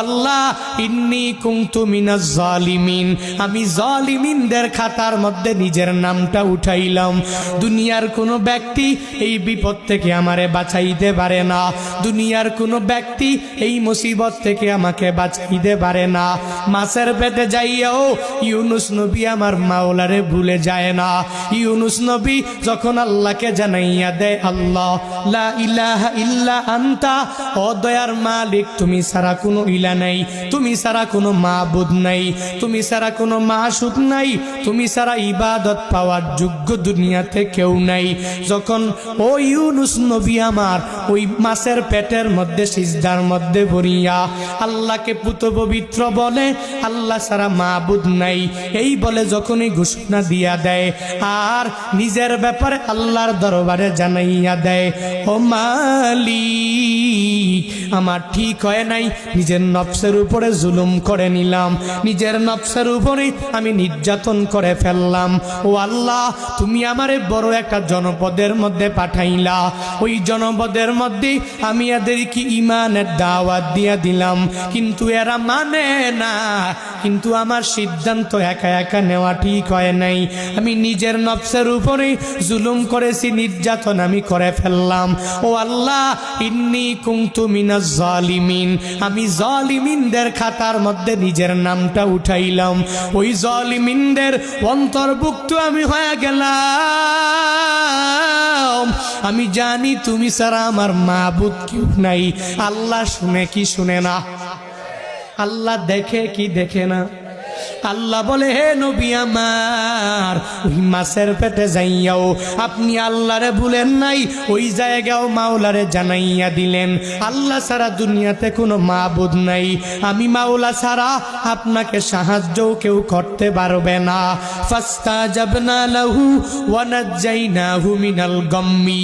আল্লাহ ইন্নী কুনতু মিনাজ জালিমিন, আমি জালিমিনদের খাতার মধ্যে নিজের নামটা উঠাইলাম। দুনিয়ার কোনো ব্যক্তি এই বিপদ থেকে আমারে বাঁচাইতে পারে না, দুনিয়ার কোনো ব্যক্তি এই মুসিবত থেকে আমাকে বাঁচাইতে পারে না। মাছের পেটে যাইয়াও ইউনুস নবী আমার মাওলারে ভুলে যায় না। ইউনুস নবী যখন আল্লাহকে জানাইয়া দেয়, আল্লাহ লা ইলাহা ইল্লা আনতা, ও দয়ার মালিক তুমি ছাড়া কোনো ইলা নাই, তুমি ছাড়া কোনো মাবুদ নাই, তুমি ছাড়া কোনো মাসুক নাই, তুমি ছাড়া ইবাদত পাওয়ার যোগ্য দুনিয়াতে কেউ নাই। যখন ও ইউনুস নবী আমার ওই মাছের পেটের মধ্যে সিজদার মধ্যে পড়িয়া আল্লাহকে পুত পবিত্র বলে, আল্লাহ ছাড়া মাবুদ নাই এই বলে যখনই ঘোষণা দিয়া দেয় আর নিজের ব্যাপারে আল্লাহর দরবারে জানাইয়া দেয়, ও মালিক আমার ঠিক হয় নাই, নিজের নফসের উপরে জুলুম করে নিলাম, নিজের নফসের উপরে আমি নির্যাতন করে ফেললাম। ও আল্লাহ তুমি আমারে বড় একটা জনপদের মধ্যে পাঠাইলা, ওই জনপদের মধ্যে আমি এদেরকে ঈমানের দাওয়াত দিয়া দিলাম, কিন্তু এরা মানে না। কিন্তু আমার সিদ্ধান্ত একা একা নেওয়া ঠিক হয় নাই, আমি নিজের নফসের উপরে জুলুম করেছি, নির্যাতন আমি করে ফেললাম। ও আল্লাহ ইন্নী কুনতু মিনাজ জালিমিন, আমি জালিমিনদের খাতার মধ্যে নিজের নামটা উঠাইলাম, ওই জালিমিনদের অন্তর্ভুক্ত আমি হয়ে গেলাম। আমি জানি তুমি ছাড়া আমার মাবুদ কেউ নাই। আল্লাহ শুনে কি শুনে না? আল্লাহ দেখে কি দেখে না? আল্লাহ বলে, হে নবী আমার ওই মাছের পেটে যাইয়াও আপনি আল্লাহরে ভুলেন নাই, ওই জায়গাও মাওলারে জানাইয়া দিলেন আল্লাহ ছাড়া দুনিয়াতে কোনো মাবুদ নাই, আমি মাওলা ছাড়া আপনাকে সাহায্যও কেউ করতে পারবে না। ফাস্তাজাবনা লাহু ওয়া নাজ্জাইনাহু মিনাল গাম্মি।